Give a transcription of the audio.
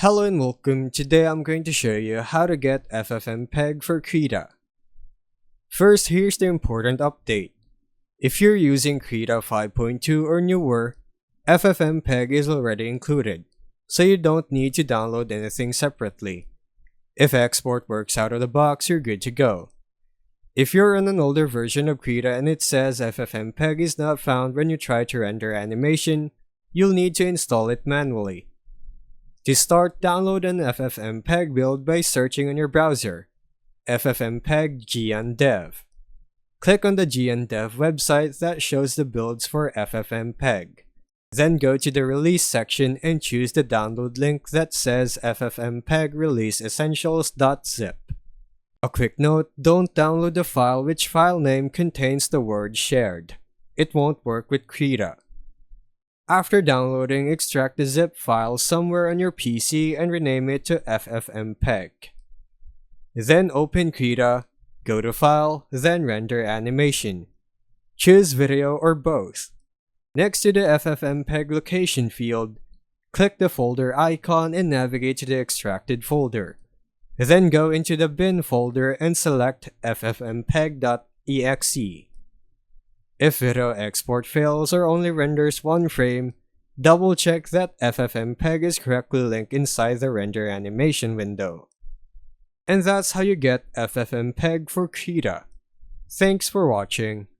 Hello and welcome. Today I'm going to show you how to get FFmpeg for Krita. First, here's the important update. If you're using Krita 5.2 or newer, FFmpeg is already included, so you don't need to download anything separately. If export works out of the box, you're good to go. If you're on an older version of Krita and it says FFmpeg is not found when you try to render animation, you'll need to install it manually. To start, download an FFmpeg build by searching on your browser, FFmpeg GNDev. Click on the GNDev website that shows the builds for FFmpeg. Then go to the release section and choose the download link that says FFmpeg release essentials.zip. A quick note, don't download the file which file name contains the word shared. It won't work with Krita. After downloading, extract the zip file somewhere on your PC and rename it to FFmpeg. Then open Krita, go to File, then Render Animation. Choose Video or both. Next to the FFmpeg location field, click the folder icon and navigate to the extracted folder. Then go into the bin folder and select ffmpeg.exe. If video export fails or only renders one frame, double check that FFmpeg is correctly linked inside the render animation window. And that's how you get FFmpeg for Krita. Thanks for watching.